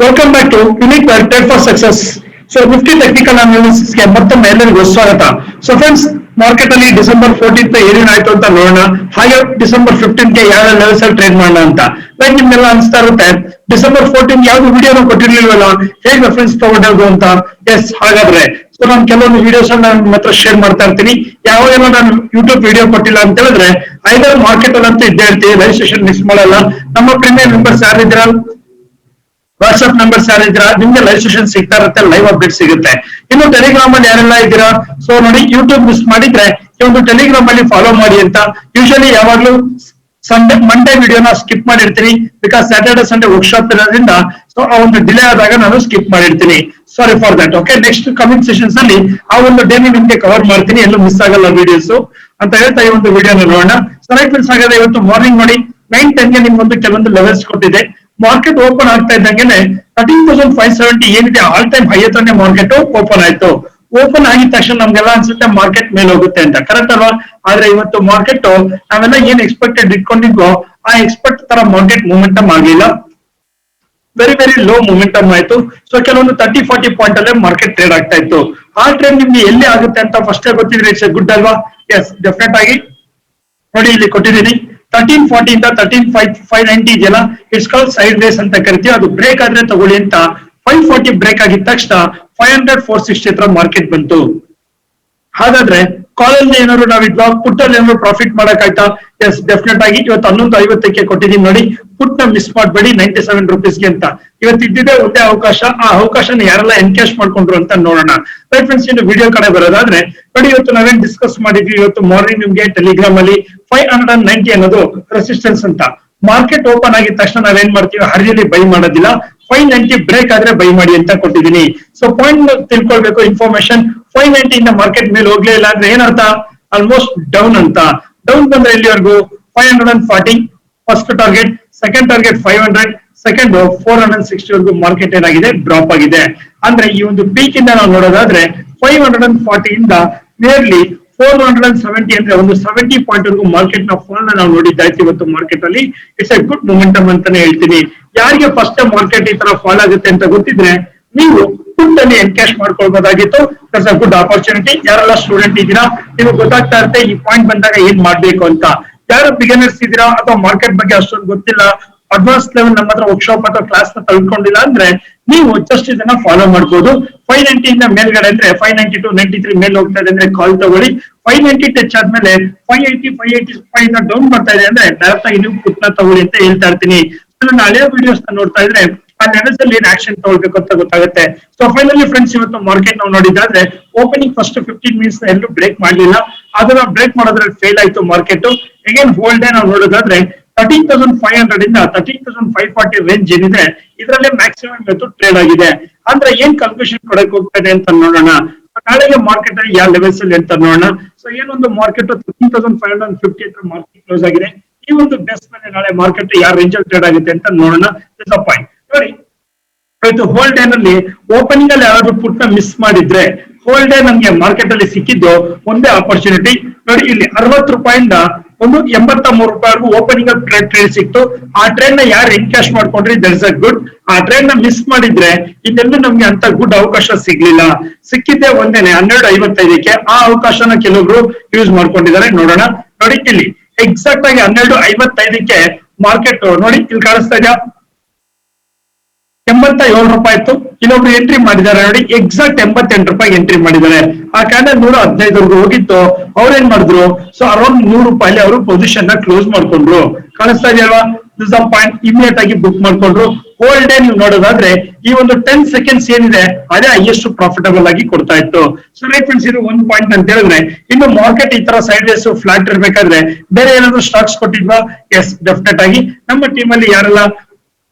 Welcome back to unique trade for success. So Nifty technical analysis ಗೆ ಮತ್ತೊಮ್ಮೆ ಎಲ್ಲರಿಗೂ ಸ್ವಾಗತ. ಸೊ ಫ್ರೆಂಡ್ಸ್, ಮಾರ್ಕೆಟ್ ಅಲ್ಲಿ ಡಿಸೆಂಬರ್ 14 ಏನೇನಾಯ್ತು ಅಂತ ನೋಡೋಣ. ಹಾಗೆ ಡಿಸೆಂಬರ್ 15 ಗೆ ಯಾವ ಲೆವೆಲ್ಸ್ ಅಲ್ಲಿ ಟ್ರೇಡ್ ಮಾಡೋಣ ಅಂತ. ಲೈಕ್ ನಿಮ್ಗೆಲ್ಲ ಅನ್ಸ್ತಾ ಇರುತ್ತೆ, ಡಿಸೆಂಬರ್ 14 ಯಾವ್ದು ವಿಡಿಯೋನ ಕೊಟ್ಟಿರ್ಲಿಲ್ವಲ್ಲ, ಹೇಗೆ ರೆಫರೆನ್ಸ್ ತಗೊಂಡೋದು ಅಂತ. ಎಸ್, ಹಾಗಾದ್ರೆ ಸೊ ನಾನು ಕೆಲವೊಂದು ವಿಡಿಯೋಸ್ ನನ್ನ ಹತ್ರ ಶೇರ್ ಮಾಡ್ತಾ ಇರ್ತೀನಿ. ಯಾವಾಗೆಲ್ಲ ನಾನು ಯೂಟ್ಯೂಬ್ ವಿಡಿಯೋ ಕೊಟ್ಟಿಲ್ಲ ಅಂತ ಹೇಳಿದ್ರೆ ಐದರ್ ಮಾರ್ಕೆಟ್ ಅಲ್ಲಿ ಅಂತ ಇದ್ದೇ ಇರ್ತೀವಿ. ರಿಜಿಸ್ಟ್ರೇಷನ್ ಮಿಸ್ ಮಾಡಲ್ಲ. ನಮ್ಮ ಪ್ರೀಮಿಯರ್ ಮೆಂಬರ್ಸ್ ಯಾರಿದ್ದೀರಾ, ವಾಟ್ಸ್ಆಪ್ ನಂಬರ್ಸ್ ಯಾರಿದ್ದೀರಾ, ನಿಮ್ಗೆ ರಿಜಿಸ್ಟ್ರೇಷನ್ ಸಿಗ್ತಾ ಇರುತ್ತೆ, ಲೈವ್ ಅಪ್ಡೇಟ್ ಸಿಗುತ್ತೆ. ಇನ್ನು ಟೆಲಿಗ್ರಾಮ್ ಅಲ್ಲಿ ಯಾರೆಲ್ಲ ಇದ್ದೀರಾ, ಸೊ ನೋಡಿ, ಯೂಟ್ಯೂಬ್ ಮಿಸ್ ಮಾಡಿದ್ರೆ ಈ ಒಂದು ಟೆಲಿಗ್ರಾಮ್ ಅಲ್ಲಿ ಫಾಲೋ ಮಾಡಿ ಅಂತ. ಯೂಶಲಿ ಯಾವಾಗ್ಲೂ ಮಂಡೇ ವಿಡಿಯೋನ ಸ್ಕಿಪ್ ಮಾಡಿರ್ತೀನಿ, ಬಿಕಾಸ್ ಸ್ಯಾಟರ್ಡೆ ಸಂಡೇ ವರ್ಕ್ಶಾಪ್ ಇರೋದ್ರಿಂದ. ಸೊ ಆ ಒಂದು ಡಿಲೇ ಆದಾಗ ನಾನು ಸ್ಕಿಪ್ ಮಾಡಿರ್ತೀನಿ, sorry for that. Okay, next coming sessions ಅಲ್ಲಿ ಆ ಒಂದು ಡೇನಿ ನಿಮ್ಗೆ ಕವರ್ ಮಾಡ್ತೀನಿ, ಎಲ್ಲೂ ಮಿಸ್ ಆಗಲ್ಲ ವಿಡಿಯೋಸ್ ಅಂತ ಹೇಳ್ತಾ ಈ ಒಂದು ವಿಡಿಯೋನ ನೋಡೋಣ. ಸೊ ರೈಟ್ ಫ್ರೆಂಡ್ಸ್, ಹಾಗಾದ್ರೆ ಇವತ್ತು ಮಾರ್ನಿಂಗ್ ನೋಡಿ 9:10 ಗೆ ನಿಮ್ಗೊಂದು ಕೆಲವೊಂದು ಲೆವೆಲ್ಸ್ ಕೊಟ್ಟಿದೆ. ಮಾರ್ಕೆಟ್ ಓಪನ್ ಆಗ್ತಾ ಇದ್ದಂಗೆನೆ 13,570 ಏನಿದೆ ಆಲ್ ಟೈಮ್ ಹೈ ಹತ್ರನೇ ಮಾರ್ಕೆಟ್ ಓಪನ್ ಆಯ್ತು. ಓಪನ್ ಆಗಿದ ತಕ್ಷಣ ನಮ್ಗೆಲ್ಲ ಅನ್ಸುತ್ತೆ ಮಾರ್ಕೆಟ್ ಮೇಲೆ ಹೋಗುತ್ತೆ ಅಂತ, ಕರೆಕ್ಟ್ ಅಲ್ವಾ? ಆದ್ರೆ ಇವತ್ತು ಮಾರ್ಕೆಟ್ ನಾವೆಲ್ಲ ಏನ್ ಎಕ್ಸ್ಪೆಕ್ಟೆಡ್ ಇಟ್ಕೊಂಡಿದ್ವೋ ಆ ಎಕ್ಸ್ಪೆಕ್ಟ್ ತರ ಮಾರ್ಕೆಟ್ ಮೂಮೆಂಟಮ್ ಆಗ್ಲಿಲ್ಲ. ವೆರಿ ವೆರಿ ಲೋ ಮೂಮೆಂಟಮ್ ಆಯ್ತು. ಸೊ ಕೆಲವೊಂದು 30-40 ಪಾಯಿಂಟ್ ಅಲ್ಲೇ ಮಾರ್ಕೆಟ್ ಟ್ರೇಡ್ ಆಗ್ತಾ ಇತ್ತು. ಆ ಟ್ರೇಡ್ ನಿಮ್ಗೆ ಎಲ್ಲಿ ಆಗುತ್ತೆ ಅಂತ ಫಸ್ಟ್ ಗೊತ್ತಿದ್ರೆ ಇಟ್ಸ್ ಗುಡ್ ಅಲ್ವಾ? ಎಸ್, ಡೆಫಿನೆಟ್ ಆಗಿ ನೋಡಿ, ಇಲ್ಲಿ ಕೊಟ್ಟಿದ್ದೀನಿ 1340 ಇಂದ 13,590 ಇದೆಯಲ್ಲ, ಇಟ್ಸ್ ಕಾಲ್ಡ್ ಸೈಡ್ ವೇಸ್ ಅಂತ ಕರಿತೀವಿ. ಅದು ಬ್ರೇಕ್ ಆದ್ರೆ ತಗೊಳ್ಳಿ ಅಂತ. 540 ಬ್ರೇಕ್ ಆಗಿದ ತಕ್ಷಣ 500, 460 ಹತ್ರ ಮಾರ್ಕೆಟ್ ಬಂತು. ಹಾಗಾದ್ರೆ ಕಾಲ್ ಅಲ್ಲಿ ಏನಾದ್ರು ನಾವಿದ್ವಾ, ಪುಟ್ ಅಲ್ಲಿ ಏನಾದ್ರು ಪ್ರಾಫಿಟ್ ಮಾಡಕ್ಕಾಯ್ತಾ? ಎಸ್, ಡೆಫಿನೆಟ್ ಆಗಿ ಇವತ್ತು 11:50ಕ್ಕೆ ಕೊಟ್ಟಿದ್ದೀನಿ ನೋಡಿ. ಪುಟ್ ನ ಮಿಸ್ ಮಾಡಬೇಡಿ, 97 rupeesಗೆ ಅಂತ. ಇವತ್ತು ಇದ್ದಿದೆ ಒಂದೇ ಅವಕಾಶ, ಆ ಅವಕಾಶನ ಯಾರೆಲ್ಲ ಎನ್ಕ್ಯಾಶ್ ಮಾಡ್ಕೊಂಡ್ರು ಅಂತ ನೋಡೋಣ. ರೈಟ್ ಫ್ರೆಂಡ್ಸ್, ಇನ್ನು ವಿಡಿಯೋ ಕಡೆ ಬರೋದಾದ್ರೆ ನೋಡಿ, ಇವತ್ತು ನಾವೇನ್ ಡಿಸ್ಕಸ್ ಮಾಡಿದ್ವಿ, ಇವತ್ತು ಮಾರ್ನಿಂಗ್ ನಿಮ್ಗೆ ಟೆಲಿಗ್ರಾಮ್ ಅಲ್ಲಿ 590 ಅನ್ನೋದು ರೆಸಿಸ್ಟೆನ್ಸ್ ಅಂತ. ಮಾರ್ಕೆಟ್ ಓಪನ್ ಆಗಿದ ತಕ್ಷಣ ನಾವೇನ್ ಮಾಡ್ತೀವಿ, ಹರಿಯಲ್ಲಿ ಬೈ ಮಾಡೋದಿಲ್ಲ. 590 ಬ್ರೇಕ್ ಆದ್ರೆ ಬೈ ಮಾಡಿ ಅಂತ ಕೊಟ್ಟಿದ್ದೀನಿ. ಸೊ ಪಾಯಿಂಟ್ ತಿಳ್ಕೊಳ್ಬೇಕು, ಇನ್ಫಾರ್ಮೇಶನ್. 590 ಇಂದ ಮಾರ್ಕೆಟ್ ಮೇಲೆ ಹೋಗ್ಲೇ ಇಲ್ಲ ಅಂದ್ರೆ ಏನರ್ಥ, ಆಲ್ಮೋಸ್ಟ್ ಡೌನ್ ಅಂತ. ಡೌನ್ ಬಂದ್ರೆ ಎಲ್ಲಿವರೆಗೂ 540 first target, second target 500, second 460 ವರೆಗೂ ಮಾರ್ಕೆಟ್ ಏನಾಗಿದೆ, ಡ್ರಾಪ್ ಆಗಿದೆ. ಅಂದ್ರೆ ಈ ಒಂದು ಪೀಕ್ ಇಂದ ನಾವು ನೋಡೋದಾದ್ರೆ 540 ಇಂದ ನಿಯರ್ಲಿ 470 ಅಂದ್ರೆ ಒಂದು 70 ಪಾಯಿಂಟ್ ವರೆಗೂ ಮಾರ್ಕೆಟ್ ನ ಫಾಲ್ ನಾವು ನೋಡಿದ್ದಾಯ್ತು ಇವತ್ತು ಮಾರ್ಕೆಟ್ ಅಲ್ಲಿ. ಇಟ್ಸ್ ಎ ಗುಡ್ ಮೊಮೆಂಟಮ್ ಅಂತಾನೆ ಹೇಳ್ತೀನಿ. ಯಾರಿಗೆ ಫಸ್ಟ್ ಮಾರ್ಕೆಟ್ ಈ ತರ ಫಾಲ್ ಆಗುತ್ತೆ ಅಂತ ಗೊತ್ತಿದ್ರೆ ನೀವು ಪುಟ್ ಅಲ್ಲಿ ಎನ್ಕ್ಯಾಶ್ ಮಾಡ್ಕೊಳ್ಬಹುದಾಗಿತ್ತು. That's a good opportunity. ಯಾರೆಲ್ಲ ಸ್ಟೂಡೆಂಟ್ ಇದ್ದೀರಾ, ನಿಮಗೆ ಗೊತ್ತಾಗ್ತಾ ಇರುತ್ತೆ ಈ ಪಾಯಿಂಟ್ ಬಂದಾಗ ಏನ್ ಮಾಡ್ಬೇಕು ಅಂತ. ಯಾರು ಬಿಗಿನರ್ಸ್ ಇದ್ದೀರಾ ಅಥವಾ ಮಾರ್ಕೆಟ್ ಬಗ್ಗೆ ಅಷ್ಟೊಂದು ಗೊತ್ತಿಲ್ಲ, ಅಡ್ವಾನ್ಸ್ ಲೆವೆಲ್ ನಮ್ಮ ಹತ್ರ ವರ್ಕ್ಶಾಪ್ ಅಥವಾ ಕ್ಲಾಸ್ ನ ತಳ್ಕೊಂಡಿಲ್ಲ ಅಂದ್ರೆ ನೀವು ಜಸ್ಟ್ ಇದನ್ನ ಫಾಲೋ ಮಾಡ್ಬೋದು. 590 ಇಂದ ಮೇಲ್ಗಡೆ ಅಂದ್ರೆ 592, 93 ಮೇಲೆ ಹೋಗ್ತಾ ಇದೆ ಅಂದ್ರೆ ಕಾಲ್ ತಗೊಳ್ಳಿ. 590 ಟಚ್ ಆದ್ಮೇಲೆ 580, 585 ಡೌನ್ ಬರ್ತಾ ಇದೆ ಅಂದ್ರೆ ಡೈರೆಕ್ಟ್ ಆಗಿ ನೀವು ಪುಟ್ ನ ತಗೊಳ್ಳಿ ಅಂತ ಹೇಳ್ತಾ ಇರ್ತೀನಿ. ನನ್ನ ಹಳೆಯ ವಿಡಿಯೋಸ್ ನ ನೋಡ್ತಾ ಇದ್ರೆ ಆ ಲೆವೆಲ್ಸ್ ಅಲ್ಲಿ ಏನ್ ಆಕ್ಷನ್ ತಗೊಳ್ಬೇಕು ಅಂತ ಗೊತ್ತಾಗುತ್ತೆ. ಸೊ ಫೈನಲಿ ಫ್ರೆಂಡ್ಸ್, ಇವತ್ತು ಮಾರ್ಕೆಟ್ ನಾವು ನೋಡಿದ್ರೆ ಓಪನಿಂಗ್ ಫಸ್ಟ್ 15 ಮಿನಿಟ್ಸ್ ಎಲ್ಲೂ ಬ್ರೇಕ್ ಮಾಡ್ಲಿಲ್ಲ. ಅದನ್ನ ಬ್ರೇಕ್ ಮಾಡೋದ್ರಲ್ಲಿ ಫೇಲ್ ಆಯ್ತು ಮಾರ್ಕೆಟ್. ಅಗೇನ್ ಹೋಲ್ ಡೇ ನಾವು ನೋಡೋದಾದ್ರೆ 13,500 ಇಂದ 13,540 ರೇಂಜ್ ಏನಿದೆ ಇದರಲ್ಲೇ ಮ್ಯಾಕ್ಸಿಮಮ್ ಇವತ್ತು ಟ್ರೇಡ್ ಆಗಿದೆ. ಅಂದ್ರೆ ಏನ್ ಕನ್ಫ್ಯೂಷನ್ ಕೊಡಕ್ ಹೋಗ್ತಾ ಇದೆ ಅಂತ ನೋಡೋಣ. ನಾಳೆಗೆ ಮಾರ್ಕೆಟ್ ಅಲ್ಲಿ ಯಾವ ಲೆವೆಲ್ಸ್ ಅಲ್ಲಿ ಅಂತ ನೋಡೋಣ. ಸೊ ಏನೊಂದು ಮಾರ್ಕೆಟ್ 13,550 ಹತ್ರ ಮಾರ್ಕೆಟ್ ಕ್ಲೋಸ್ ಆಗಿದೆ. ಈ ಒಂದು ಬೇಸ್ ಮೇಲೆ ನಾಳೆ ಮಾರ್ಕೆಟ್ ಯಾವ ರೇಂಜ್ ಅಲ್ಲಿ ಟ್ರೇಡ್ ಆಗುತ್ತೆ ಅಂತ ನೋಡೋಣ. ಪಾಯಿಂಟ್ ನೋಡಿ, ಇವತ್ತು ಹೋಲ್ ಡೇ ನಲ್ಲಿ ಓಪನಿಂಗ್ ಅಲ್ಲಿ ಯಾರಾದ್ರೂ ಪುಟ್ ನ ಮಿಸ್ ಮಾಡಿದ್ರೆ ಹೋಲ್ ಡೇ ನಮ್ಗೆ ಮಾರ್ಕೆಟ್ ಅಲ್ಲಿ ಸಿಕ್ಕಿದ್ದು ಒಂದೇ ಆಪರ್ಚುನಿಟಿ. ನೋಡಿ, ಇಲ್ಲಿ 60 ರೂಪಾಯಿಂದ ಒಂದು 83 ರೂಪಾಯಿವರೆಗೂ ಓಪನಿಂಗ್ ಅಲ್ಲಿ ಟ್ರೇಡ್ ಸಿಕ್ತು. ಆ ಟ್ರೇಡ್ ನ ಯಾರು ಎನ್ಕ್ಯಾಶ್ ಮಾಡ್ಕೊಂಡ್ರಿ, ದಟ್ ಇಸ್ ಅ ಗುಡ್. ಆ ಟ್ರೇಡ್ ನ ಮಿಸ್ ಮಾಡಿದ್ರೆ ಇನ್ನೆಲ್ಲೂ ನಮ್ಗೆ ಅಂತ ಗುಡ್ ಅವಕಾಶ ಸಿಗ್ಲಿಲ್ಲ. ಸಿಕ್ಕಿದ್ದೆ ಒಂದೇನೆ 12:55ಕ್ಕೆ. ಆ ಅವಕಾಶನ ಕೆಲವೊಬ್ರು ಯೂಸ್ ಮಾಡ್ಕೊಂಡಿದ್ದಾರೆ. ನೋಡೋಣ. ನೋಡಿ, ಇಲ್ಲಿ ಎಕ್ಸಾಕ್ಟ್ ಆಗಿ 12:55ಕ್ಕೆ ಮಾರ್ಕೆಟ್ ನೋಡಿ, ಇಲ್ಲಿ ಕಾಣಿಸ್ತಾ ಇದೆಯಾ, 87 ರೂಪಾಯಿ ಇತ್ತು. ಇನ್ನೊಬ್ರು ಎಂಟ್ರಿ ಮಾಡಿದ್ದಾರೆ ನೋಡಿ, ಎಕ್ಸಾಕ್ಟ್ 88 ರೂಪಾಯಿಗೆ ಎಂಟ್ರಿ ಮಾಡಿದ್ದಾರೆ. ಆ ಕ್ಯಾಂಡಲ್ 115ವರೆಗೂ ಹೋಗಿತ್ತು. ಅವ್ರೇನ್ ಮಾಡಿದ್ರು, ಸೊ ಅರೌಂಡ್ 100 ರೂಪಾಯಿ ಅವರು ಪೊಸಿಷನ್ ನ ಕ್ಲೋಸ್ ಮಾಡ್ಕೊಂಡ್ರು. ಕಾಣಿಸ್ತಾ ಇದೆಯಲ್ವಾ? ದಿಸ್ ಅ ಪಾಯಿಂಟ್ ಇಮಿಡಿಯೇಟ್ ಆಗಿ ಬುಕ್ ಮಾಡ್ಕೊಂಡ್ರು. ಹೋಲ್ ಡೇ ನೀವು ನೋಡೋದಾದ್ರೆ ಈ ಒಂದು 10 ಸೆಕೆಂಡ್ಸ್ ಏನಿದೆ ಅದೇ ಹೈಯೆಸ್ಟ್ ಪ್ರಾಫಿಟಬಲ್ ಆಗಿ ಕೊಡ್ತಾ ಇತ್ತು. ಸೊ ರೈಟ್ ಫ್ರೆಂಡ್ಸ್, ಇದು ಒಂದು ಪಾಯಿಂಟ್ ಅಂತ ಹೇಳಿದ್ರೆ, ಇನ್ನು ಮಾರ್ಕೆಟ್ ಈ ತರ ಸೈಡ್ ವೇಸ್ ಫ್ಲಾಟ್ ಇರ್ಬೇಕಾದ್ರೆ ಬೇರೆ ಏನಾದ್ರು ಸ್ಟಾಕ್ಸ್ ಕೊಟ್ಟಿದ್ವಾ? ಎಸ್, ಡೆಫಿನೆಟ್ ಆಗಿ ನಮ್ಮ ಟೀಮ್ ಅಲ್ಲಿ ಯಾರೆಲ್ಲ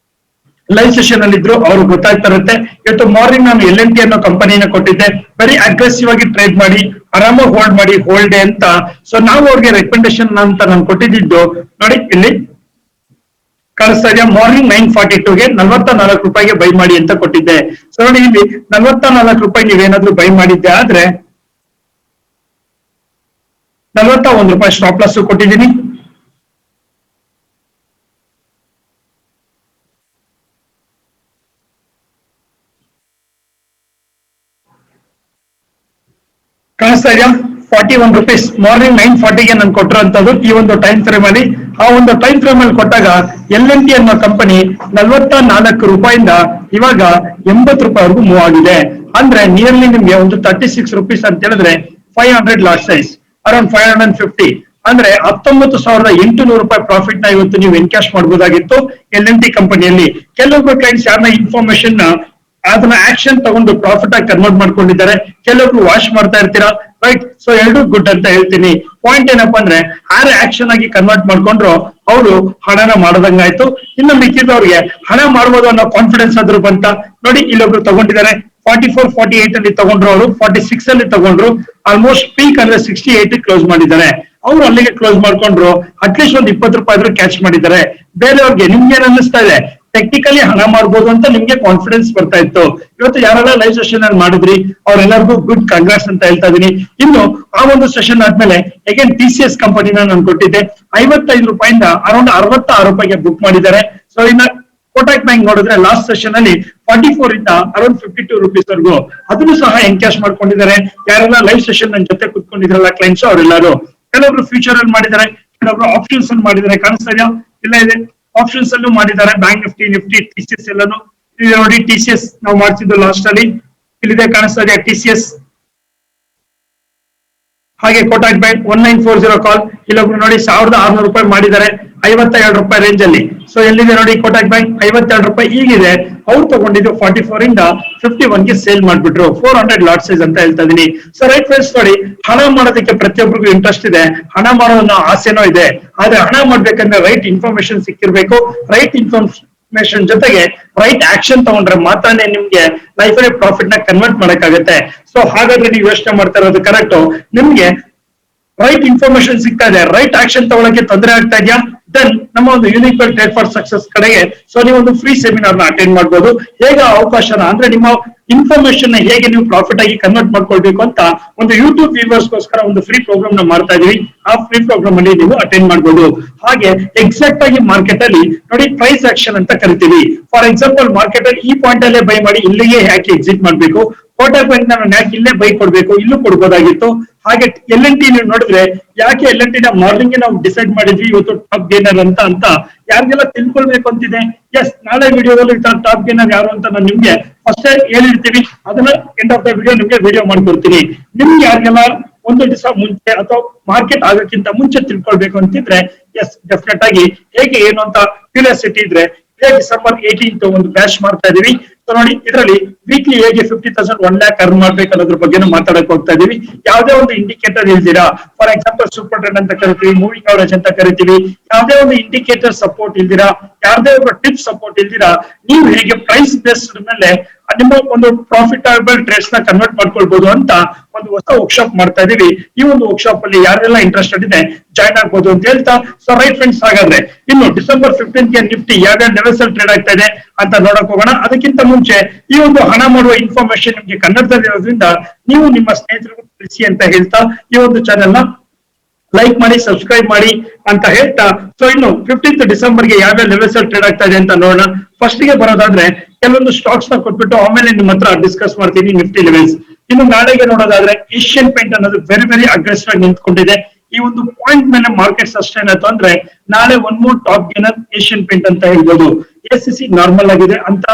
ಲೈವ್ ಸೆಷನ್ ಅಲ್ಲಿ ಇದ್ರು ಅವ್ರು ಗೊತ್ತಾಗ್ತಾ ಇರುತ್ತೆ. ಇವತ್ತು ಮಾರ್ನಿಂಗ್ ನಾನು L&T ಅನ್ನೋ ಕಂಪನಿನ ಕೊಟ್ಟಿದ್ದೆ. ವೆರಿ ಅಗ್ರೆಸಿವ್ ಆಗಿ ಟ್ರೇಡ್ ಮಾಡಿ ಆರಾಮಾಗಿ ಹೋಲ್ಡ್ ಮಾಡಿ ಹೋಲ್ಡ್ ಡೇ ಅಂತ. ಸೊ ನಾವು ಅವ್ರಿಗೆ ರೆಕಮೆಂಡೇಶನ್ ಅಂತ ನಾನು ಕೊಟ್ಟಿದ್ದು ನೋಡಿ, ಇಲ್ಲಿ ಕಾಣಿಸ್ತಾ ಇದೆಯಾ, ಮಾರ್ನಿಂಗ್ 9:42ಗೆ 44 ರೂಪಾಯಿಗೆ ಬೈ ಮಾಡಿ ಅಂತ ಕೊಟ್ಟಿದ್ದೆ. ಸೊ ನೋಡಿ, ಇಲ್ಲಿ 44 ರೂಪಾಯಿ ನೀವೇನಾದ್ರೂ ಬೈ ಮಾಡಿದ್ದೆ ಆದ್ರೆ 41 ರೂಪಾಯಿ ಸ್ಟಾಪ್ ಲಾಸ್ ಕೊಟ್ಟಿದ್ದೀನಿ. ಕಾಣಿಸ್ತಾ ಇದೆಯಾ 41 rupees ಮಾರ್ನಿಂಗ್ 9:40ಗೆ ನಾನು ಕೊಟ್ಟಿರುವಂತದ್ದು ಈ ಒಂದು ಟೈಮ್ ಫ್ರೇಮ್ ಅಲ್ಲಿ. ಆ ಒಂದು ಟೈಮ್ ಫ್ರೇಮ್ ಅಲ್ಲಿ ಕೊಟ್ಟಾಗ L&T ಅನ್ನೋ ಕಂಪನಿ 44 ರೂಪಾಯಿಂದ ಇವಾಗ 80 ರೂಪಾಯಿವರೆಗೂ ಮೂವ್ ಆಗಿದೆ. ಅಂದ್ರೆ ನಿಯರ್ಲಿ ನಿಮ್ಗೆ ಒಂದು 36 rupees ಅಂತ ಹೇಳಿದ್ರೆ 500 ಲಾಟ್ ಸೈಜ್ ಅರೌಂಡ್ 550 ಅಂದ್ರೆ 19,800 ರೂಪಾಯಿ ಪ್ರಾಫಿಟ್ ನ ಇವತ್ತು ನೀವು ಎನ್ಕ್ಯಾಶ್ ಮಾಡಬಹುದಾಗಿತ್ತು L&T ಕಂಪನಿಯಲ್ಲಿ. ಕೆಲವೊಬ್ಬರು ಕ್ಲೈಂಟ್ಸ್ ಯಾರನ್ನ ಇನ್ಫಾರ್ಮೇಶನ್ ಅದನ್ನ ಆಕ್ಷನ್ ತಗೊಂಡು ಪ್ರಾಫಿಟ್ ಆಗಿ ಕನ್ವರ್ಟ್ ಮಾಡ್ಕೊಂಡಿದ್ದಾರೆ, ಕೆಲವೊಬ್ರು ವಾಶ್ ಮಾಡ್ತಾ ಇರ್ತೀರಾ, ರೈಟ್? ಸೊ ಎರಡು ಗುಡ್ ಅಂತ ಹೇಳ್ತೀನಿ. ಪಾಯಿಂಟ್ ಏನಪ್ಪಾ ಅಂದ್ರೆ ಯಾರು ಆಕ್ಷನ್ ಆಗಿ ಕನ್ವರ್ಟ್ ಮಾಡ್ಕೊಂಡ್ರು ಅವರು ಹಣನ ಮಾಡದಂಗಾಯ್ತು. ಇನ್ನು ಮಿಕ್ಕಿದವ್ರಿಗೆ ಹಣ ಮಾಡ್ಬೋದು ಅನ್ನೋ ಕಾನ್ಫಿಡೆನ್ಸ್ ಆದ್ರೂ ಬಂತ. ನೋಡಿ ಇಲ್ಲೊಬ್ರು ತಗೊಂಡಿದ್ದಾರೆ 44-48 ಅಲ್ಲಿ ತಗೊಂಡ್ರು, ಅವರು 46 ಅಲ್ಲಿ ತಗೊಂಡ್ರು, ಆಲ್ಮೋಸ್ಟ್ ಪೀಕ್ ಅಂದ್ರೆ 68 ಕ್ಲೋಸ್ ಮಾಡಿದ್ದಾರೆ. ಅವ್ರು ಅಲ್ಲಿಗೆ ಕ್ಲೋಸ್ ಮಾಡ್ಕೊಂಡ್ರು, ಅಟ್ಲೀಸ್ಟ್ ಒಂದು 20 ರೂಪಾಯಿ ಆದ್ರೂ ಕ್ಯಾಚ್ ಮಾಡಿದ್ದಾರೆ. ಬೇರೆಯವ್ರಿಗೆ ನಿಮ್ಗೆ ಏನ್ ಅನ್ನಿಸ್ತಾ ಇದೆ? ಟೆಕ್ನಿಕಲಿ ಹಣ ಮಾಡ್ಬೋದು ಅಂತ ನಿಮ್ಗೆ ಕಾನ್ಫಿಡೆನ್ಸ್ ಬರ್ತಾ ಇತ್ತು. ಇವತ್ತು ಯಾರೆಲ್ಲ ಲೈವ್ ಸೆಷನ್ ಅಲ್ಲಿ ಮಾಡಿದ್ರಿ ಅವ್ರೆಲ್ಲರಿಗೂ ಗುಡ್ ಕಂಗ್ರಾಟ್ಸ್ ಅಂತ ಹೇಳ್ತಾ ಇದೀನಿ. ಇನ್ನು ಆ ಒಂದು ಸೆಷನ್ ಆದ್ಮೇಲೆ ಅಗೇನ್ TCS ಕಂಪನಿನ ನಾನು ಕೊಟ್ಟಿದ್ದೆ 55 ರೂಪಾಯಿಂದ ಅರೌಂಡ್ 66 ರೂಪಾಯಿಗೆ ಬುಕ್ ಮಾಡಿದ್ದಾರೆ. ಸೊ ಇನ್ನ ಕೋಟಕ್ ಬ್ಯಾಂಕ್ ನೋಡಿದ್ರೆ ಲಾಸ್ಟ್ ಸೆಷನ್ ಅಲ್ಲಿ 44 ಇಂದ ಅರೌಂಡ್ 52 rupees ವರೆಗೂ ಅದನ್ನು ಸಹ ಎನ್ಕ್ಯಾಶ್ ಮಾಡ್ಕೊಂಡಿದ್ದಾರೆ. ಯಾರೆಲ್ಲ ಲೈವ್ ಸೆಷನ್ ನನ್ನ ಜೊತೆ ಕುತ್ಕೊಂಡಿದ್ರಲ್ಲ ಕ್ಲೈಂಟ್ಸ್ ಅವರೆಲ್ಲರೂ. ಕೆಲವೊಬ್ರು ಫ್ಯೂಚರ್ ಅಲ್ಲಿ ಮಾಡಿದ್ದಾರೆ, ಕೆಲವೊಬ್ರು ಆಪ್ಷನ್ಸ್ ಅಲ್ಲಿ ಮಾಡಿದ್ದಾರೆ. ಕಾಣಿಸ್ತಾ ಇದೆಯಾ? ಇಲ್ಲ ಇದೆ ಆಪ್ಷನ್ಸ್ ಅಲ್ಲೂ ಮಾಡಿದ್ದಾರೆ. ಬ್ಯಾಂಕ್ ನಿಫ್ಟಿ TCS ಎಲ್ಲಾನು ನೋಡಿ. TCS ನಾವು ಮಾಡ್ತಿದ್ದು ಲಾಸ್ಟ್ ಅಲ್ಲಿ ಇಲ್ಲಿದೆ, ಕಾಣಿಸ್ತಾ ಇದೆ TCS. ಹಾಗೆ ಕೋಟಕ್ ಬ್ಯಾಂಕ್ 1940 ಕಾಲ್ ಇಲ್ಲೊಬ್ರು ನೋಡಿ 1600 ರೂಪಾಯಿ ಮಾಡಿದ್ದಾರೆ 52 ರೂಪಾಯಿ ರೇಂಜ್ ಅಲ್ಲಿ. ಸೊ ಎಲ್ಲಿದೆ ನೋಡಿ ಕೋಟಕ್ ಬ್ಯಾಂಕ್ 52 ರೂಪಾಯಿ ಈಗಿದೆ. ಅವ್ರು ತಗೊಂಡಿದ್ದು 44 ಇಂದ 51 ಗೆ ಸೇಲ್ ಮಾಡ್ಬಿಟ್ರು. 400 ಲಾಟ್ ಸೈಜ್ ಅಂತ ಹೇಳ್ತಾ ಇದೀನಿ. ಸೊ ರೈಟ್ ಫ್ರೆಂಡ್ಸ್, ನೋಡಿ ಹಣ ಮಾಡೋದಕ್ಕೆ ಪ್ರತಿಯೊಬ್ಬರಿಗೂ ಇಂಟ್ರೆಸ್ಟ್ ಇದೆ, ಹಣ ಮಾಡೋದನ್ನ ಆಸೆನೂ ಇದೆ. ಆದ್ರೆ ಹಣ ಮಾಡ್ಬೇಕಂದ್ರೆ ರೈಟ್ ಇನ್ಫಾರ್ಮೇಶನ್ ಸಿಕ್ಕಿರ್ಬೇಕು. ರೈಟ್ ಇನ್ಫಾರ್ಮೇಶನ್ ಜೊತೆಗೆ ರೈಟ್ ಆಕ್ಷನ್ ತಗೊಂಡ್ರೆ ಮಾತ್ರನೇ ನಿಮ್ಗೆ ಲೈಫ್ ಅಲ್ಲಿ ಪ್ರಾಫಿಟ್ ನ ಕನ್ವರ್ಟ್ ಮಾಡಕ್ಕಾಗತ್ತೆ. ಸೊ ಹಾಗಾದ್ರೆ ನೀವು ಯೋಚನೆ ಮಾಡ್ತಾ ಇರೋದು ಕರೆಕ್ಟ್. ನಿಮ್ಗೆ ರೈಟ್ ಇನ್ಫಾರ್ಮೇಶನ್ ಸಿಗ್ತಾ ಇದೆ, ರೈಟ್ ಆಕ್ಷನ್ ತಗೊಳಕ್ಕೆ ತೊಂದರೆ ಆಗ್ತಾ ಇದೆಯಾ? ದೆನ್ ನಮ್ಮ ಒಂದು ಯೂನಿಕ್ ಟ್ರೇಡ್ ಫಾರ್ ಸಕ್ಸಸ್ ಕಡೆಗೆ ಸೊ ನೀವು ಒಂದು ಫ್ರೀ ಸೆಮಿನಾರ್ ನ ಅಟೆಂಡ್ ಮಾಡಬಹುದು. ಹೇಗೆ ಅವಕಾಶನ ಅಂದ್ರೆ ನಿಮ್ಮ ಇನ್ಫಾರ್ಮೇಶನ್ ನ ಹೇಗೆ ನೀವು ಪ್ರಾಫಿಟ್ ಆಗಿ ಕನ್ವರ್ಟ್ ಮಾಡ್ಕೊಳ್ಬೇಕು ಅಂತ ಒಂದು ಯೂಟ್ಯೂಬ್ ವ್ಯೂವರ್ಸ್ ಗೋಸ್ಕರ ಒಂದು ಫ್ರೀ ಪ್ರೋಗ್ರಾಮ್ ನ ಮಾಡ್ತಾ ಇದೀವಿ. ಆ ಫ್ರೀ ಪ್ರೋಗ್ರಾಮ್ ಅಲ್ಲಿ ನೀವು ಅಟೆಂಡ್ ಮಾಡಬಹುದು. ಹಾಗೆ ಎಕ್ಸಾಕ್ಟ್ ಆಗಿ ಮಾರ್ಕೆಟ್ ಅಲ್ಲಿ ನೋಡಿ ಪ್ರೈಸ್ ಆಕ್ಷನ್ ಅಂತ ಕರಿತೀವಿ. ಫಾರ್ ಎಕ್ಸಾಂಪಲ್ ಮಾರ್ಕೆಟ್ ಅಲ್ಲಿ ಈ ಪಾಯಿಂಟ್ ಅಲ್ಲೇ ಬೈ ಮಾಡಿ ಇಲ್ಲಿಗೆ ಯಾಕೆ ಎಕ್ಸಿಟ್ ಮಾಡ್ಬೇಕು, ಕೋಟಕ್ ಬ್ಯಾಂಕ್ ನಾನು ಯಾಕೆ ಇಲ್ಲೇ ಬೈ ಕೊಡ್ಬೇಕು, ಇಲ್ಲೂ ಕೊಡ್ಬೋದಾಗಿತ್ತು. ಹಾಗೆ L&T ನೀವು ನೋಡಿದ್ರೆ ಯಾಕೆ L&T ನ ಮಾರ್ನಿಂಗ್ ನಾವು ಡಿಸೈಡ್ ಮಾಡಿದ್ವಿ ಇವತ್ತು ಟಾಪ್ ಗೇನರ್ ಅಂತ ಯಾರಿಗೆಲ್ಲ ತಿಳ್ಕೊಳ್ಬೇಕು ಅಂತಿದೆ. ಎಸ್, ನಾಳೆ ವಿಡಿಯೋದಲ್ಲಿ ಟಾಪ್ ಗೇನರ್ ಯಾರು ಅಂತ ನಾನು ನಿಮ್ಗೆ ಫಸ್ಟ್ ಹೇಳಿರ್ತೀವಿ. ಅದನ್ನ ಎಂಡ್ ಆಫ್ ದ ವಿಡಿಯೋ ನಿಮ್ಗೆ ವಿಡಿಯೋ ಮಾಡ್ಕೊಡ್ತೀನಿ. ನಿಮ್ಗೆ ಯಾರಿಗೆಲ್ಲ ಒಂದು ದಿವಸ ಮುಂಚೆ ಅಥವಾ ಮಾರ್ಕೆಟ್ ಆಗೋಕ್ಕಿಂತ ಮುಂಚೆ ತಿಳ್ಕೊಳ್ಬೇಕು ಅಂತಿದ್ರೆ ಎಸ್ ಡೆಫಿನೆಟ್ ಆಗಿ ಹೇಗೆ ಏನು ಅಂತ ಕ್ಯೂರಿಯಾಸಿಟಿ ಇದ್ರೆ ಡಿಸೆಂಬರ್ 18th ಒಂದು ಬ್ಯಾಶ್ ಮಾಡ್ತಾ ಇದೀವಿ. ಸೊ ನೋಡಿ ಇದರಲ್ಲಿ ವೀಕ್ಲಿ ಹೇಗೆ 50,000 1 lakh ಅರ್ನ್ ಮಾಡ್ಬೇಕು ಅನ್ನೋದ್ರ ಬಗ್ಗೆನೂ ಮಾತಾಡಕ್ ಹೋಗ್ತಾ ಇದೀವಿ. ಯಾವುದೇ ಒಂದು ಇಂಡಿಕೇಟರ್ ಇಲ್ದಿರಾ, ಫಾರ್ ಎಕ್ಸಾಂಪಲ್ ಸೂಪರ್ ಟ್ರೆಂಡ್ ಅಂತ ಕರಿತೀವಿ, ಮೂವಿಂಗ್ ಅವರೇಜ್ ಅಂತ ಕರಿತೀವಿ, ಯಾವುದೇ ಒಂದು ಇಂಡಿಕೇಟರ್ ಸಪೋರ್ಟ್ ಇಲ್ದಿರಾ, ಯಾವುದೇ ಒಂದು ಟಿಪ್ ಸಪೋರ್ಟ್ ಇಲ್ದಿರಾ, ನೀವು ಹೇಗೆ ಪ್ರೈಸ್ ಬೇಸ್ಡ್ ಮೇಲೆ ನಿಮ್ಮ ಒಂದು ಪ್ರಾಫಿಟಬಲ್ ಟ್ರೇಡ್ಸ್ ನ ಕನ್ವರ್ಟ್ ಮಾಡ್ಕೊಳ್ಬಹುದು ಅಂತ ಒಂದು ಹೊಸ ವರ್ಕ್ಶಾಪ್ ಮಾಡ್ತಾ ಇದೀವಿ. ಈ ಒಂದು ವರ್ಕ್ಶಾಪ್ ಅಲ್ಲಿ ಯಾರೆಲ್ಲ ಇಂಟ್ರೆಸ್ಟೆಡ್ ಇದೆ ಜಾಯ್ನ್ ಆಗ್ಬೋದು ಅಂತ ಹೇಳ್ತಾ. ಸೊ ರೈಟ್ ಫ್ರೆಂಡ್ಸ್, ಹಾಗಾದ್ರೆ ಇನ್ನು ಡಿಸೆಂಬರ್ 15 ಗೆ ನಿಫ್ಟಿ ಯಾವ್ಯಾವ ಲೆವೆಲ್ಸ್ ಅಲ್ಲಿ ಟ್ರೇಡ್ ಆಗ್ತಾ ಇದೆ ಅಂತ ನೋಡಕ್ ಹೋಗೋಣ. ಅದಕ್ಕಿಂತ ಮುಂಚೆ ಈ ಒಂದು ಹಣ ಮಾಡುವ ಇನ್ಫಾರ್ಮೇಶನ್ ನಿಮ್ಗೆ ಕನ್ನಡದಲ್ಲಿ ಇರೋದ್ರಿಂದ ನೀವು ನಿಮ್ಮ ಸ್ನೇಹಿತರಿಗೂ ತಿಳಿಸಿ ಅಂತ ಹೇಳ್ತಾ ಈ ಒಂದು ಚಾನೆಲ್ ನ ಲೈಕ್ ಮಾಡಿ, ಸಬ್ಸ್ಕ್ರೈಬ್ ಮಾಡಿ ಅಂತ ಹೇಳ್ತಾ. ಸೊ ಇನ್ನು 15th ಡಿಸೆಂಬರ್ಗೆ ಯಾವ್ಯಾವ ಲೆವೆಲ್ಸ್ ಅಲ್ಲಿ ಟ್ರೇಡ್ ಆಗ್ತಾ ಇದೆ ಅಂತ ನೋಡೋಣ. ಫಸ್ಟ್ ಗೆ ಬರೋದಾದ್ರೆ ಕೆಲವೊಂದು ಸ್ಟಾಕ್ಸ್ ನ ಕೊಟ್ಬಿಟ್ಟು ಆಮೇಲೆ ನಿಮ್ಮ ಹತ್ರ ಡಿಸ್ಕಸ್ ಮಾಡ್ತೀನಿ ನಿಫ್ಟಿ ಲೆವೆಲ್ಸ್. ಇನ್ನು ನಾಳೆಗೆ ನೋಡೋದಾದ್ರೆ ಏಷ್ಯನ್ ಪೇಂಟ್ ಅನ್ನೋದು ವೆರಿ ವೆರಿ ಅಗ್ರೆಸಿವ್ ಆಗಿ ನಿಂತ್ಕೊಂಡಿದೆ. ಈ ಒಂದು ಪಾಯಿಂಟ್ ಮೇಲೆ ಮಾರ್ಕೆಟ್ ಸಸ್ಟೈನ್ ಆಯ್ತು ಅಂದ್ರೆ ನಾಳೆ one more top gainer Asian paint ಅಂತ ಹೇಳ್ಬೋದು. ACC ನಾರ್ಮಲ್ ಆಗಿದೆ, ಅಂತ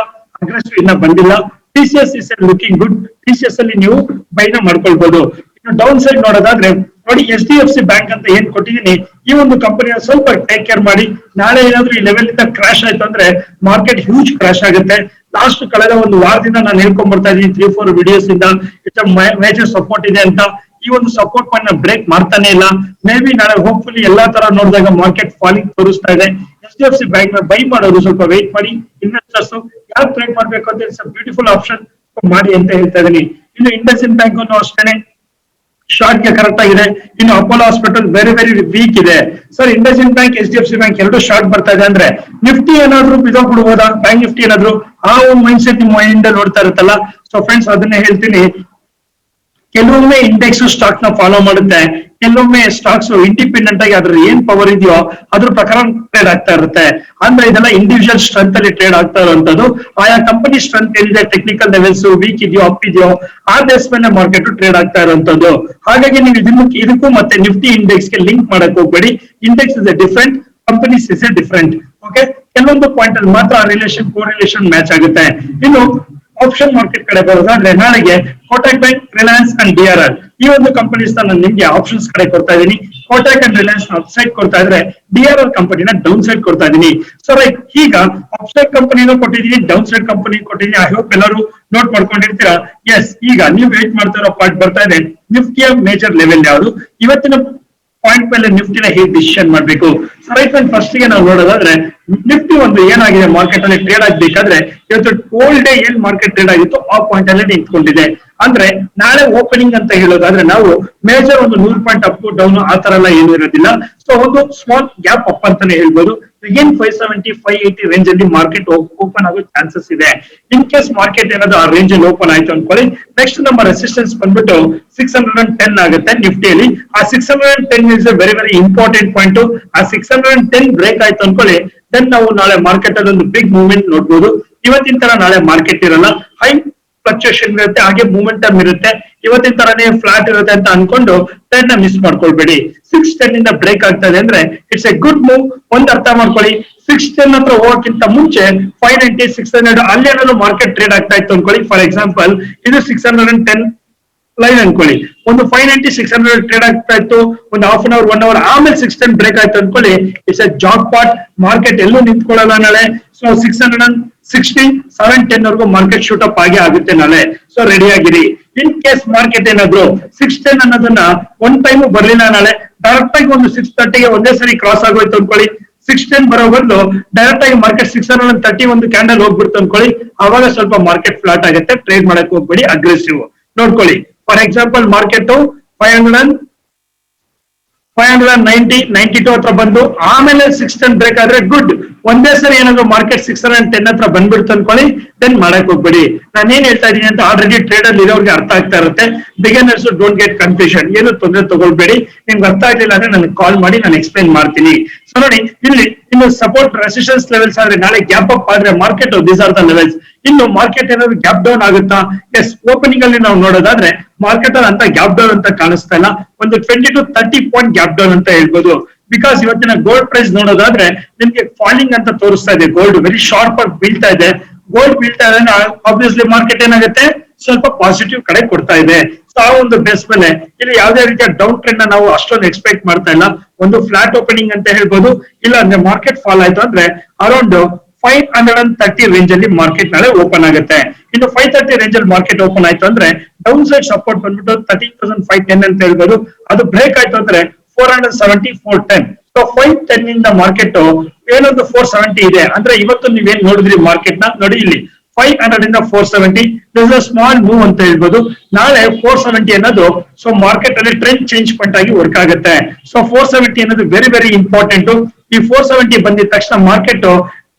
ಅಗ್ರೆಸಿವ್ ಇನ್ನ ಬಂದಿಲ್ಲ. TCS is looking good. TCS ಅಲ್ಲಿ ನೀವು ಬೈನ ಮಾಡ್ಕೊಳ್ಬಹುದು. ಇನ್ನು ಡೌನ್ ಸೈಡ್ ನೋಡೋದಾದ್ರೆ ನೋಡಿ HDFC ಬ್ಯಾಂಕ್ ಅಂತ ಏನ್ ಕೊಟ್ಟಿದ್ದೀನಿ, ಈ ಒಂದು ಕಂಪನಿಯ ಸ್ವಲ್ಪ ಟೇಕ್ ಕೇರ್ ಮಾಡಿ. ನಾಳೆ ಏನಾದ್ರೂ ಈ ಲೆವೆಲ್ ಇಂದ ಕ್ರಾಶ್ ಆಯ್ತು ಅಂದ್ರೆ ಮಾರ್ಕೆಟ್ ಹ್ಯೂಜ್ ಕ್ರಾಶ್ ಆಗುತ್ತೆ. ಲಾಸ್ಟ್ ಕಳೆದ ಒಂದು ವಾರದಿಂದ ನಾನು ಹೇಳ್ಕೊಂಡ್ ಬರ್ತಾ ಇದ್ದೀನಿ 3-4 ವಿಡಿಯೋಸ್ ಇಂದ ಇಟ್ಸ್ ಮೇಜರ್ ಸಪೋರ್ಟ್ ಇದೆ ಅಂತ. ಈ ಒಂದು ಸಪೋರ್ಟ್ ಪಾಯಿಂಟ್ ನ ಬ್ರೇಕ್ ಮಾಡ್ತಾನೆ ಇಲ್ಲ. ಮೇ ಬಿ ನಾಳೆ ಹೋಪ್ಫುಲಿ ಎಲ್ಲಾ ತರ ನೋಡಿದಾಗ ಮಾರ್ಕೆಟ್ ಫಾಲಿಂಗ್ ತೋರಿಸ್ತಾ ಇದೆ. HDFC ಬ್ಯಾಂಕ್ ನ ಬೈ ಮಾಡೋರು ಸ್ವಲ್ಪ ವೆಯ್ಟ್ ಮಾಡಿ. ಇನ್ವೆಸ್ಟರ್ಸ್ ಯಾರು ಟ್ರೇಡ್ ಮಾಡ್ಬೇಕು ಅಂತ ಇಟ್ಸ್ ಬ್ಯೂಟಿಫುಲ್ ಆಪ್ಷನ್ ಮಾಡಿ ಅಂತ ಹೇಳ್ತಾ ಇದೀನಿ. ಇನ್ನು ಇಂಡಸ್ಇಂಡ್ ಬ್ಯಾಂಕ್ ಅನ್ನು ಅಷ್ಟೇನೆ ಶಾರ್ಟ್ ಗೆ ಕರೆಕ್ಟ್ ಆಗಿದೆ. ಇನ್ನು Apollo hospital very very weak ಇದೆ. Sir IndusInd bank HDFC bank ಎರಡು ಶಾರ್ಟ್ ಬರ್ತಾ ಇದೆ ಅಂದ್ರೆ ನಿಫ್ಟಿ ಏನಾದ್ರು ಬಿಡೋಗ್ಬಿಡ್ಬೋದಾ, ಬ್ಯಾಂಕ್ ನಿಫ್ಟಿ ಏನಾದ್ರು ಆ ಒಂದು ಮೈಂಡ್ ಸೆಟ್ ನಿಮ್ಮ ಮೈಂಡ್ ಅಲ್ಲಿ ನೋಡ್ತಾ ಇರುತ್ತಲ್ಲ. ಸೊ ಫ್ರೆಂಡ್ಸ್ ಅದನ್ನೇ ಹೇಳ್ತೀನಿ, ಕೆಲವೊಮ್ಮೆ ಇಂಡೆಕ್ಸ್ ಸ್ಟಾಕ್ ನ ಫಾಲೋ ಮಾಡುತ್ತೆ, ಕೆಲವೊಮ್ಮೆ ಸ್ಟಾಕ್ಸ್ ಇಂಡಿಪೆಂಡೆಂಟ್ ಆಗಿ ಅದ್ರ ಏನ್ ಪವರ್ ಇದೆಯೋ ಅದ್ರ ಪ್ರಕಾರ ಟ್ರೇಡ್ ಆಗ್ತಾ ಇರುತ್ತೆ. ಅಂದ್ರೆ ಇದೆಲ್ಲ ಇಂಡಿವಿಜುವಲ್ ಸ್ಟ್ರೆಂತ್ ಅಲ್ಲಿ ಟ್ರೇಡ್ ಆಗ್ತಾ ಇರುವಂತದ್ದು. ಆಯಾ ಕಂಪನಿ ಸ್ಟ್ರೆಂತ್ ಏನಿದೆ, ಟೆಕ್ನಿಕಲ್ ಲೆವೆಲ್ಸ್ ವೀಕ್ ಇದೆಯೋ ಅಪ್ ಇದೆಯೋ ಆ ಬೇಸ್ ಮೇಲೆ ಮಾರ್ಕೆಟ್ ಟ್ರೇಡ್ ಆಗ್ತಾ ಇರುವಂತದ್ದು. ಹಾಗಾಗಿ ನೀವು ಇದಕ್ಕೂ ಮತ್ತೆ ನಿಫ್ಟಿ ಇಂಡೆಕ್ಸ್ ಗೆ ಲಿಂಕ್ ಮಾಡಕ್ ಹೋಗ್ಬೇಡಿ. Index is A different, companies is A different. Okay, ಕೆಲವೊಂದು ಪಾಯಿಂಟ್ ಅಲ್ಲಿ ಮಾತ್ರ ರಿಲೇಷನ್ ಕೋರಿಲೇಷನ್ ಮ್ಯಾಚ್ ಆಗುತ್ತೆ. ಇನ್ನು ಆಪ್ಷನ್ ಮಾರ್ಕೆಟ್ ಕಡೆ ಬರೋದಾದ್ರೆ ನಾಳೆಗೆ Kotak bank, Reliance and DRR ಈ ಒಂದು ಕಂಪನೀಸ್ ನಾನು ನಿಮ್ಗೆ ಆಪ್ಷನ್ಸ್ ಕಡೆ ಕೊಡ್ತಾ ಇದೀನಿ. ಕೋಟಕ್ ಅಂಡ್ ರಿಲಯನ್ಸ್ ಅಪ್ಸೈಡ್ ಕೊಡ್ತಾ ಇದ್ರೆ DRR ಕಂಪನಿನ ಡೌನ್ ಸೈಡ್ ಕೊಡ್ತಾ ಇದೀನಿ. ಸೊ ರೈಟ್, ಈಗ ಅಪ್ಸೈಡ್ ಕಂಪನಿನೂ ಕೊಟ್ಟಿದೀನಿ, ಡೌನ್ ಸೈಡ್ ಕಂಪನಿ ಕೊಟ್ಟಿದೀನಿ. ಐ ಹೋಪ್ ಎಲ್ಲರೂ ನೋಟ್ ಮಾಡ್ಕೊಂಡಿರ್ತೀರಾ. ಎಸ್, ಈಗ ನೀವು ವೇಟ್ ಮಾಡ್ತಾ ಇರೋ ಪಾರ್ಟ್ ಬರ್ತಾ ಇದೆ. ನಿಫ್ಟಿಯ ಮೇಜರ್ ಲೆವೆಲ್ ಯಾವುದು, ಇವತ್ತಿನ ಪಾಯಿಂಟ್ ಮೇಲೆ ನಿಫ್ಟಿನ ಹೇಗೆ ಡಿಸಿಷನ್ ಮಾಡಬೇಕು. ಸೊ ರೈಟ್, ಫಸ್ಟ್ ಗೆ ನಾವು ನೋಡೋದಾದ್ರೆ ನಿಫ್ಟಿ ಒಂದು ಏನಾಗಿದೆ ಮಾರ್ಕೆಟ್ ಅಲ್ಲಿ ಟ್ರೇಡ್ ಆಗ್ಬೇಕಾದ್ರೆ ಇವತ್ತು ಹೋಲ್ ಡೇ ಏನ್ ಮಾರ್ಕೆಟ್ ಟ್ರೇಡ್ ಆಗಿತ್ತು ಆ ಪಾಯಿಂಟ್ ಅಲ್ಲಿ ನಿಂತ್ಕೊಂಡಿದೆ. ಅಂದ್ರೆ ನಾಳೆ ಓಪನಿಂಗ್ ಅಂತ ಹೇಳೋದಾದ್ರೆ ನಾವು ಮೇಜರ್ ಒಂದು 100 ಪಾಯಿಂಟ್ ಅಪ್ ಡೌನ್ ಆ ತರ ಎಲ್ಲ ಏನು ಇರೋದಿಲ್ಲ. ಸೊ ಒಂದು ಸ್ಮಾಲ್ ಗ್ಯಾಪ್ ಅಪ್ ಅಂತಾನೆ ಹೇಳ್ಬೋದು. ಏನ್ 570, 580 ರೇಂಜ್ ಅಲ್ಲಿ ಮಾರ್ಕೆಟ್ ಓಪನ್ ಆಗೋ ಚಾನ್ಸಸ್ ಇದೆ. ಇನ್ ಕೇಸ್ ಮಾರ್ಕೆಟ್ ಏನಾದ್ರು ಆ ರೇಂಜ್ ಅಲ್ಲಿ ಓಪನ್ ಆಯ್ತು ಅನ್ಕೊಳ್ಳಿ, ನೆಕ್ಸ್ಟ್ ನಮ್ಮ ರೆಸಿಸ್ಟೆನ್ಸ್ ಬಂದ್ಬಿಟ್ಟು 610 ಆಗುತ್ತೆ ನಿಫ್ಟಿಯಲ್ಲಿ. ಆ 610 is very very important point. ಆ 610 ಬ್ರೇಕ್ ಆಯ್ತು ಅನ್ಕೊಳ್ಳಿ, ದೆನ್ ನಾವು ನಾಳೆ ಮಾರ್ಕೆಟ್ ಅಲ್ಲಿ ಒಂದು ಬಿಗ್ ಮೂವ್ಮೆಂಟ್ ನೋಡ್ಬೋದು. ಇವತ್ತಿನ ತರ ನಾಳೆ ಮಾರ್ಕೆಟ್ ಇರಲ್ಲ, ಹೈ ಫ್ಲಕ್ಚುಯೇಷನ್ ಇರುತ್ತೆ, ಹಾಗೆ ಮೂಮೆಂಟಮ್ ಇರುತ್ತೆ. ಇವತ್ತಿನ ತರನೇ ಫ್ಲಾಟ್ ಇರುತ್ತೆ ಅಂತ ಅನ್ಕೊಂಡು ಟ್ರೆಂಡ್ ನ ಮಿಸ್ ಮಾಡ್ಕೊಳ್ಬೇಡಿ. 610 ಇಂದ ಬ್ರೇಕ್ ಆಗ್ತದೆ ಅಂದ್ರೆ ಇಟ್ಸ್ ಎ ಗುಡ್ ಮೂವ್. ಒಂದ್ ಅರ್ಥ ಮಾಡ್ಕೊಳ್ಳಿ, 610 ಹತ್ರ ಹೋಗೋಕ್ಕಿಂತ ಮುಂಚೆ 590, 600 ಅಲ್ಲಿ ಏನಾದ್ರು ಮಾರ್ಕೆಟ್ ಟ್ರೇಡ್ ಆಗ್ತಾ ಇತ್ತು ಅನ್ಕೊಳ್ಳಿ. ಫಾರ್ ಎಕ್ಸಾಂಪಲ್ ಇದು 610 ಲೈನ್ ಅನ್ಕೊಳ್ಳಿ, ಒಂದು 590, 600 ಟ್ರೇಡ್ ಆಗ್ತಾ ಇತ್ತು, ಒಂದು ಹಾಫ್ ಅನ್ ಅವರ್ 1 ಅವರ್, ಆಮೇಲೆ 610 ಬ್ರೇಕ್ ಆಯ್ತು ಅನ್ಕೊಳ್ಳಿ, it's A Jack pot. Market ಎಲ್ಲೂ ನಿಂತ್ಕೊಳ್ಳಲ್ಲ ನಾಳೆ. ಸೊ 660, 710 ವರೆಗೂ ಮಾರ್ಕೆಟ್ ಶೂಟ್ ಅಪ್ ಆಗಿ ಆಗುತ್ತೆ ನಾಳೆ. ಸೊ ರೆಡಿ ಆಗಿರಿ. ಇನ್ ಕೇಸ್ ಮಾರ್ಕೆಟ್ ಏನಾದ್ರು 610 ಅನ್ನೋದನ್ನ ಒನ್ ಟೈಮ್ ಬರ್ಲಿಲ್ಲ ನಾಳೆ, ಡೈರೆಕ್ಟ್ ಆಗಿ ಒಂದು 630ಗೆ ಒಂದೇ ಸರಿ ಕ್ರಾಸ್ ಆಗೋಯ್ತು ಅನ್ಕೊಳ್ಳಿ, 610 ಬರೋ ಬದಲು ಡೈರೆಕ್ಟ್ ಆಗಿ ಮಾರ್ಕೆಟ್ 630 ಒಂದು ಕ್ಯಾಂಡಲ್ ಹೋಗ್ಬಿಡ್ತು ಅನ್ಕೊಳ್ಳಿ, ಅವಾಗ ಸ್ವಲ್ಪ ಮಾರ್ಕೆಟ್ ಫ್ಲಾಟ್ ಆಗುತ್ತೆ. ಟ್ರೇಡ್ ಮಾಡಕ್ ಹೋಗ್ಬೇಡಿ, ಅಗ್ರೆಸಿವ್ ನೋಡ್ಕೊಳ್ಳಿ. ಫಾರ್ ಎಕ್ಸಾಂಪಲ್ ಮಾರ್ಕೆಟ್ 590, 92 ಹತ್ರ ಬಂದು ಆಮೇಲೆ 610 ಬ್ರೇಕ್ ಆದ್ರೆ ಗುಡ್. ಒಂದೇ ಸರಿ ಏನಾದ್ರು ಮಾರ್ಕೆಟ್ 610 ಹತ್ರ ಬಂದ್ಬಿಡ್ತು ಅನ್ಕೊಳ್ಳಿ, ದೆನ್ ಮಾಡಕ್ ಹೋಗ್ಬೇಡಿ. ನಾನು ಏನ್ ಹೇಳ್ತಾ ಇದೀನಿ ಅಂತ ಆಲ್ರೆಡಿ ಟ್ರೇಡ್ ಅಲ್ಲಿ ಇರೋರಿಗೆ ಅರ್ಥ ಆಗ್ತಾ ಇರುತ್ತೆ. ಬಿಗಿನರ್ಸ್ ಡೋಂಟ್ ಗೆಟ್ ಕನ್ಫ್ಯೂಷನ್, ಏನು ತೊಂದರೆ ತಗೊಳ್ಬೇಡಿ. ನಿಮ್ಗೆ ಅರ್ಥ ಆಗ್ಲಿಲ್ಲ ಅಂದ್ರೆ ನನಗೆ ಕಾಲ್ ಮಾಡಿ, ನಾನು ಎಕ್ಸ್ಪ್ಲೈನ್ ಮಾಡ್ತೀನಿ. ಸೊ ನೋಡಿ, ಇಲ್ಲಿ ಇನ್ನು ಸಪೋರ್ಟ್ ರೆಸಿಸ್ಟೆನ್ಸ್ ಲೆವೆಲ್ಸ್ ಆದ್ರೆ ನಾಳೆ ಗ್ಯಾಪ್ ಅಪ್ ಆದ್ರೆ market these are the levels. ಇನ್ನು ಮಾರ್ಕೆಟ್ ಏನಾದ್ರು ಗ್ಯಾಪ್ ಡೌನ್ ಆಗುತ್ತಾ? ಎಸ್, ಓಪನಿಂಗ್ ಅಲ್ಲಿ ನಾವು ನೋಡೋದಾದ್ರೆ ಮಾರ್ಕೆಟ್ ಅಲ್ಲಿ ಅಂತ ಗ್ಯಾಪ್ ಡೌನ್ ಅಂತ ಕಾಣಿಸ್ತಾ ಇಲ್ಲ. ಒಂದು 20 to 30 ಪಾಯಿಂಟ್ ಗ್ಯಾಪ್ ಡೌನ್ ಅಂತ ಹೇಳ್ಬೋದು. ಬಿಕಾಸ್ ಇವತ್ತಿನ ಗೋಲ್ಡ್ ಪ್ರೈಸ್ ನೋಡೋದಾದ್ರೆ ನಿಮ್ಗೆ ಫಾಲಿಂಗ್ ಅಂತ ತೋರಿಸ್ತಾ ಇದೆ. ಗೋಲ್ಡ್ ವೆರಿ ಶಾರ್ಪ್ ಆಗಿ ಬೀಳ್ತಾ ಇದೆ. ಗೋಲ್ಡ್ ಬೀಳ್ತಾ ಇದೆ, ಆಬ್ವಿಯಸ್ಲಿ ಮಾರ್ಕೆಟ್ ಏನಾಗುತ್ತೆ, ಸ್ವಲ್ಪ ಪಾಸಿಟಿವ್ ಕಡೆ ಕೊಡ್ತಾ ಇದೆ. ಸೊ ಆ ಒಂದು ಬೇಸ್ ಮೇಲೆ ಇಲ್ಲಿ ಯಾವುದೇ ರೀತಿಯ ಡೌನ್ ಟ್ರೆಂಡ್ ನಾವು ಅಷ್ಟೊಂದು ಎಕ್ಸ್ಪೆಕ್ಟ್ ಮಾಡ್ತಾ ಇಲ್ಲ. ಒಂದು ಫ್ಲಾಟ್ ಓಪನಿಂಗ್ ಅಂತ ಹೇಳ್ಬೋದು. ಇಲ್ಲ ಅಂದ್ರೆ ಮಾರ್ಕೆಟ್ ಫಾಲ್ ಆಯ್ತು ಅಂದ್ರೆ ಅರೌಂಡ್ 530 ರೇಂಜ್ ಅಲ್ಲಿ ಮಾರ್ಕೆಟ್ ನಾಳೆ ಓಪನ್ ಆಗುತ್ತೆ. ಇನ್ನು 530 ರೇಂಜ್ ಅಲ್ಲಿ ಮಾರ್ಕೆಟ್ ಓಪನ್ ಆಯ್ತು ಅಂದ್ರೆ ಡೌನ್ ಸೈಡ್ ಸಪೋರ್ಟ್ ಬಂದ್ಬಿಟ್ಟು 13,510 ಅಂತ ಹೇಳ್ಬೋದು. ಅದು ಬ್ರೇಕ್ ಆಯ್ತು ಅಂದ್ರೆ 470, 410. ಸೊ 510 ಇಂದ ಮಾರ್ಕೆಟ್ ಏನೊಂದು 470 ಇದೆ ಅಂದ್ರೆ ಇವತ್ತು ನೀವೇನ್ ನೋಡಿದ್ರಿ ಮಾರ್ಕೆಟ್ ನ ನೋಡಿ, ಇಲ್ಲಿ 500 ಇಂದ 470 ದಿಸ್ ಅ ಸ್ಮಾಲ್ ಮೂವ್ ಅಂತ ಹೇಳ್ಬೋದು. ನಾಳೆ 470 ಅನ್ನೋದು ಸೊ ಮಾರ್ಕೆಟ್ ಅಲ್ಲಿ ಟ್ರೆಂಡ್ ಚೇಂಜ್ ಪಾಯಿಂಟ್ ಆಗಿ ವರ್ಕ್ ಆಗುತ್ತೆ. ಸೊ 470 ಅನ್ನೋದು ವೆರಿ ವೆರಿ ಇಂಪಾರ್ಟೆಂಟ್. ಈ 470 ಬಂದಿದ ತಕ್ಷಣ ಮಾರ್ಕೆಟ್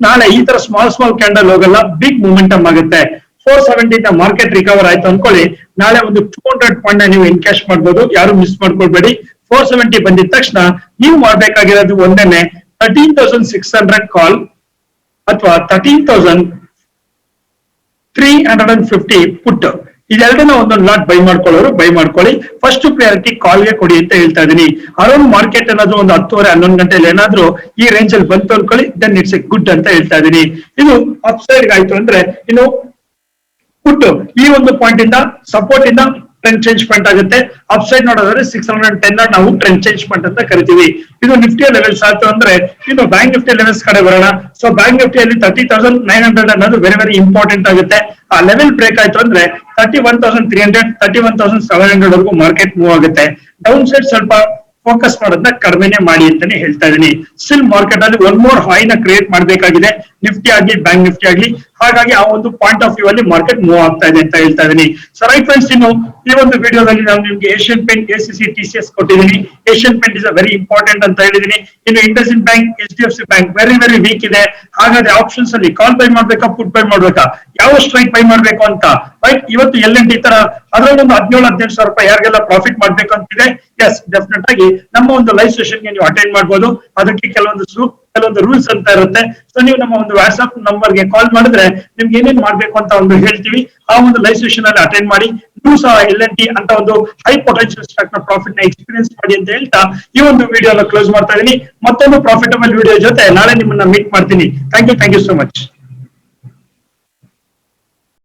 ನಾಳೆ ಈ ತರ ಸ್ಮಾಲ್ ಕ್ಯಾಂಡಲ್ ಹೋಗಲ್ಲ, ಬಿಗ್ ಮೂಮೆಂಟಮ್ ಆಗುತ್ತೆ. 470 ಇಂದ ಮಾರ್ಕೆಟ್ ರಿಕವರ್ ಆಯ್ತು ಅನ್ಕೊಳ್ಳಿ, ನಾಳೆ ಒಂದು 200 ಪಾಯಿಂಟ್ ನೀವು ಎನ್ಕ್ಯಾಶ್ ಮಾಡ್ಬೋದು. ಯಾರು ಮಿಸ್ ಮಾಡ್ಕೊಳ್ಬೇಡಿ. 470 ಬಂದಿದ ತಕ್ಷಣ ನೀವು ಮಾಡ್ಬೇಕಾಗಿರೋದು ಒಂದೇನೆ 13,600 ಕಾಲ್ ಅಥವಾ 13,350 ಪುಟ್. ಇದೆರಡನ್ನ ಒಂದೊಂದು ಲಾಟ್ ಬೈ ಮಾಡ್ಕೊಳ್ಳೋರು ಬೈ ಮಾಡ್ಕೊಳ್ಳಿ. ಫಸ್ಟ್ ಪ್ರಿಯಾರಿಟಿ ಕಾಲ್ಗೆ ಕೊಡಿ ಅಂತ ಹೇಳ್ತಾ ಇದೀನಿ. ಅರೌಂಡ್ ಮಾರ್ಕೆಟ್ ಏನಾದ್ರು ಒಂದು 10:30, 11 ಗಂಟೆಲಿ ಏನಾದ್ರು ಈ ರೇಂಜ್ ಅಲ್ಲಿ ಬಂತು ಅನ್ಕೊಳ್ಳಿ, ದೆನ್ ಇಟ್ಸ್ ಎ ಗುಡ್ ಅಂತ ಹೇಳ್ತಾ ಇದೀನಿ. ಇದು ಅಪ್ ಸೈಡ್ ಆಯ್ತು ಅಂದ್ರೆ ಇನ್ನು ಪುಟ್ ಈ ಒಂದು ಪಾಯಿಂಟ್ ಇಂದ ಸಪೋರ್ಟ್ ಇಂದ ಟ್ರೆಂಡ್ ಚೇಂಜ್ ಪಾಯಿಂಟ್ ಆಗುತ್ತೆ. ಅಪ್ ಸೈಡ್ ನೋಡೋದಾದ್ರೆ 610 ನಾವು ಟ್ರೆಂಡ್ ಚೇಂಜ್ ಪಾಯಿಂಟ್ ಅಂತ ಕರಿತೀವಿ. ಇದು ನಿಫ್ಟಿ ಲೆವೆಲ್ಸ್ ಆಯ್ತು ಅಂದ್ರೆ ಇನ್ನು ಬ್ಯಾಂಕ್ ನಿಫ್ಟಿ ಲೆವೆಲ್ಸ್ ಕಡೆ ಬರೋಣ. ಸೊ ಬ್ಯಾಂಕ್ ನಿಫ್ಟಿಯಲ್ಲಿ 30,900 ಅನ್ನೋದು ವೆರಿ ವೆರಿ ಇಂಪಾರ್ಟೆಂಟ್ ಆಗುತ್ತೆ. ಆ ಲೆವೆಲ್ ಬ್ರೇಕ್ ಆಯ್ತು ಅಂದ್ರೆ 31,300, 31,700 ವರೆಗೂ ಮಾರ್ಕೆಟ್ ಮೂವ್ ಆಗುತ್ತೆ. ಡೌನ್ ಸೈಡ್ ಸ್ವಲ್ಪ ಫೋಕಸ್ ಮಾಡೋದನ್ನ ಕಡಿಮೆನೆ ಮಾಡಿ ಅಂತಾನೆ ಹೇಳ್ತಾ ಇದೀನಿ. ಸ್ಟಿಲ್ ಮಾರ್ಕೆಟ್ ಅಲ್ಲಿ ಒನ್ ಮೋರ್ ಹೈ ನ ಕ್ರಿಯೇಟ್ ಮಾಡಬೇಕಾಗಿದೆ, ನಿಫ್ಟಿ ಆಗ್ಲಿ ಬ್ಯಾಂಕ್ ನಿಫ್ಟಿ ಆಗ್ಲಿ. ಹಾಗಾಗಿ ಆ ಒಂದು ಪಾಯಿಂಟ್ ಆಫ್ ವ್ಯೂ ಅಲ್ಲಿ ಮಾರ್ಕೆಟ್ ಮೂವ್ ಆಗ್ತಾ ಇದೆ ಅಂತ ಹೇಳ್ತಾ ಇದೀನಿ. ಸೊ ರೈಟ್ ಫ್ರೆಂಡ್ಸ್, ಇನ್ನು ಈ ಒಂದು ವಿಡಿಯೋದಲ್ಲಿ ನಾನು ನಿಮ್ಗೆ ಏಷ್ಯನ್ ಪೇಂಟ್, ACC, TCS ಕೊಟ್ಟಿದ್ದೀನಿ. Asian paint is very important ಅಂತ ಹೇಳಿದೀನಿ. ಇನ್ನು IndusInd bank, HDFC bank very very weak ಇದೆ. ಹಾಗಾದ್ರೆ ಆಪ್ಷನ್ಸ್ ಅಲ್ಲಿ ಕಾಲ್ ಬೈ ಮಾಡ್ಬೇಕಾ, ಪುಟ್ ಬೈ ಮಾಡ್ಬೇಕಾ, ಯಾವ ಸ್ಟ್ರೈಕ್ ಬೈ ಮಾಡ್ಬೇಕು ಅಂತ, ರೈಟ್. ಇವತ್ತು L&T ತರ ಅದರಲ್ಲಿ ಒಂದು 17-18 ಸಾವಿರ ರೂಪಾಯಿ ಯಾರಿಗೆಲ್ಲ ಪ್ರಾಫಿಟ್ ಮಾಡ್ಬೇಕು ಅಂತಿದೆ, ಎಸ್ ಡೆಫಿನೆಟ್ ಆಗಿ ನಮ್ಮ ಒಂದು ಲೈವ್ ಸೆಷನ್ಗೆ ನೀವು ಅಟೆಂಡ್ ಮಾಡ್ಬೋದು. ಅದಕ್ಕೆ ಕೆಲವೊಂದು ರೂಲ್ಸ್ ಅಂತ ಇರುತ್ತೆ. ಸೊ ನೀವು ನಮ್ಮ ಒಂದು ವಾಟ್ಸ್ಆಪ್ ನಂಬರ್ಗೆ ಕಾಲ್ ಮಾಡಿದ್ರೆ ನಿಮ್ಗೆ ಏನೇನ್ ಮಾಡ್ಬೇಕು ಅಂತ ಒಂದು ಹೇಳ್ತೀವಿ. ಆ ಒಂದು ಲೈವ್ ಸೆಷನ್ ಅಲ್ಲಿ ಅಟೆಂಡ್ ಮಾಡಿ ನೀವು ಸಹ L&T ಅಂತ ಒಂದು ಹೈ ಪೊಟೆನ್ಶಿಯಲ್ ಸ್ಟಾಕ್ ನ ಪ್ರಾಫಿಟ್ ನ ಎಕ್ಸ್ಪೀರಿಯನ್ಸ್ ಮಾಡಿ ಅಂತ ಹೇಳ್ತಾ ಈ ಒಂದು ವಿಡಿಯೋನ ಕ್ಲೋಸ್ ಮಾಡ್ತಾ ಇದೀನಿ. ಮತ್ತೊಂದು ಪ್ರಾಫಿಟಬಲ್ ವಿಡಿಯೋ ಜೊತೆ ನಾಳೆ ನಿಮ್ಮನ್ನ ಮೀಟ್ ಮಾಡ್ತೀನಿ. Thank you so much.